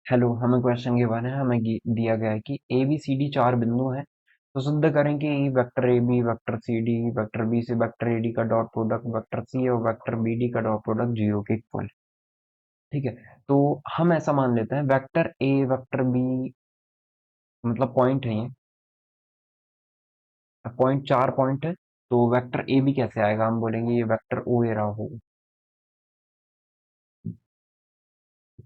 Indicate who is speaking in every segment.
Speaker 1: Hello, हमें question given है। हमें दिया गया है कि ए बी सी डी चार बिंदु हैं। तो सिद्ध करें कि vector A B, vector C D, vector B से वेक्टर ए डी का डॉट प्रोडक्ट वेक्टर सी और वेक्टर बी डी का डॉट प्रोडक्ट जीरो के इक्वल। ठीक है। तो हम ऐसा मान लेते हैं वेक्टर ए वेक्टर बी, मतलब पॉइंट है ये, पॉइंट चार पॉइंट है। तो वेक्टर ए बी कैसे आएगा? हम बोलेंगे ये वेक्टर ओ ए रहा होगा।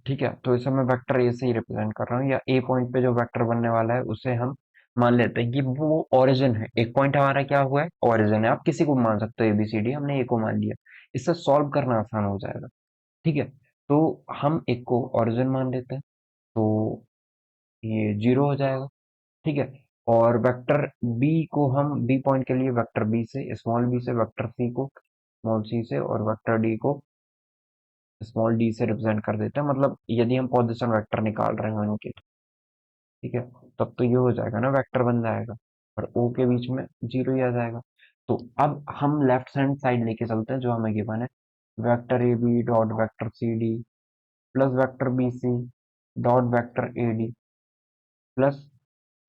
Speaker 1: ठीक है, तो इसे मैं वेक्टर ए से ही रिप्रेजेंट कर रहा हूँ, या ए पॉइंट पे जो वेक्टर बनने वाला है उसे हम मान लेते हैं कि वो ओरिजिन है। एक पॉइंट हमारा क्या हुआ है? ओरिजिन है। आप किसी को मान सकते हो, एबीसीडी, हमने ए को मान लिया। इससे सॉल्व करना आसान हो जाएगा। ठीक है, तो हम एक को ओरिजिन मान लेते हैं, तो ये जीरो हो जाएगा। ठीक है, और वेक्टर बी को हम बी पॉइंट के लिए वेक्टर बी से, स्मॉल बी से, वेक्टर सी को स्मॉल सी से, और वेक्टर डी को स्मॉल डी से रिप्रेजेंट कर देते हैं। मतलब यदि हम पोजीशन वेक्टर निकाल रहे हैं उनके, ठीक है, तब तो ये हो जाएगा ना, वेक्टर बन जाएगा, और ओ के बीच में जीरो ही आ जाएगा। तो अब हम लेफ्ट हैंड साइड लेके चलते हैं जो हमें गिवन है। Vector A B dot vector C D plus vector B C dot vector A D plus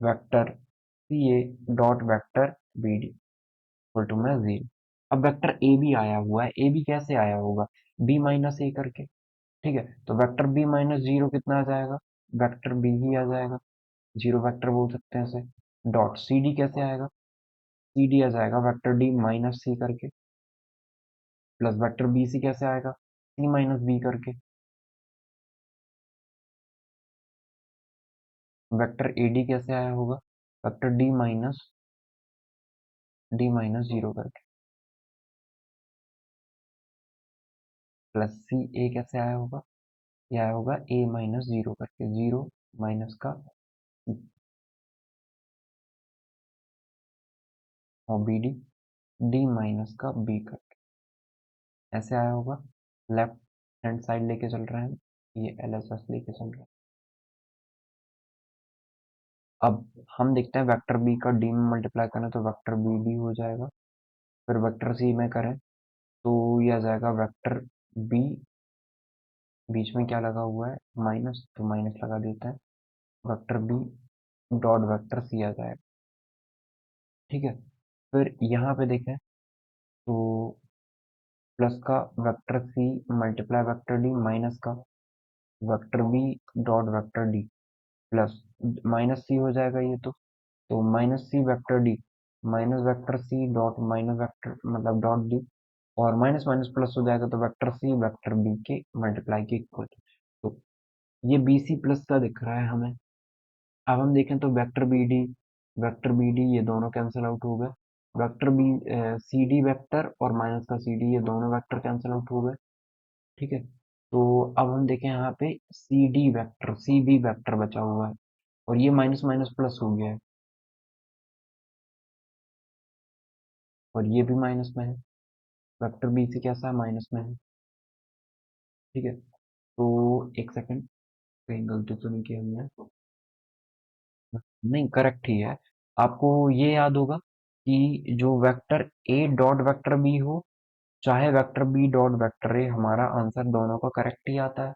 Speaker 1: vector C A dot vector B D equal to में जीरो। अब वेक्टर ए बी आया हुआ है, ए बी कैसे आया होगा? B minus ए करके। ठीक है, तो वेक्टर बी माइनस जीरो कितना आ जाएगा? वेक्टर बी ही आ जाएगा, जीरो वेक्टर बोल सकते हैं इसे। डॉट सी डी कैसे आएगा? सी डी आ जाएगा वेक्टर डी माइनस सी करके, प्लस वेक्टर बी सी कैसे आएगा? सी माइनस बी करके, वेक्टर ए डी कैसे आया होगा? वेक्टर डी माइनस जीरो करके, प्लस सी ए कैसे आया होगा? यह आया होगा ए माइनस जीरो करके, जीरो माइनस का C, और बी डी डी माइनस का बी करके ऐसे आया होगा। लेफ्ट हैंड साइड लेके चल रहे हैं, ये एल एस एस लेके चल रहे हैं। अब हम देखते हैं वेक्टर बी का डी में मल्टीप्लाई करें तो वेक्टर बी डी हो जाएगा। फिर वेक्टर सी में करें तो ये आ जाएगा वेक्टर बी, बीच में क्या लगा हुआ है? माइनस, तो माइनस लगा देते हैं। Vector B dot vector C आ जाएगा। ठीक है, फिर यहाँ पे देखें तो प्लस का vector C multiply vector D minus का vector B dot vector D plus minus C हो जाएगा ये, तो minus C vector D minus vector C dot minus vector मतलब डॉट डी, और माइनस माइनस प्लस हो जाएगा तो वेक्टर सी वेक्टर बी के मल्टीप्लाई के इक्वल। तो ये बी सी प्लस का दिख रहा है हमें। अब हम देखें तो वेक्टर बी डी ये दोनों कैंसिल आउट हो गए। Vector B C D vector और माइनस का सी डी ये दोनों वेक्टर कैंसिल आउट हो गए। ठीक है, तो अब हम देखें यहाँ पे C D vector C B vector बचा हुआ है, और ये माइनस माइनस प्लस हो गया है, और ये भी माइनस में है। वेक्टर बी सी कैसा है? माइनस में है। ठीक है, तो एक सेकंड, कहीं गलती तो नहीं की हमने? नहीं, करेक्ट ही है। आपको ये याद होगा कि जो vector A dot vector B हो, चाहे vector B dot vector A, हमारा आंसर दोनों का करेक्ट ही आता है।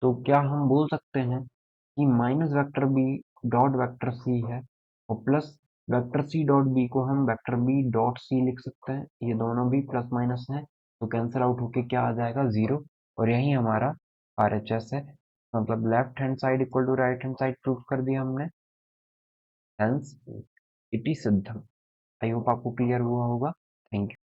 Speaker 1: तो क्या हम बोल सकते हैं कि minus vector B dot vector C है, और plus vector C dot B को हम वेक्टर बी डॉट सी लिख सकते हैं? ये दोनों भी प्लस माइनस हैं, तो कैंसिल आउट होके क्या आ जाएगा? जीरो। और यही हमारा आर एच एस है, मतलब left hand side equal to right hand side proof कर दिया हमने। हेंस इट इज सिद्धम। आई होप आपको क्लियर हुआ होगा। Thank you.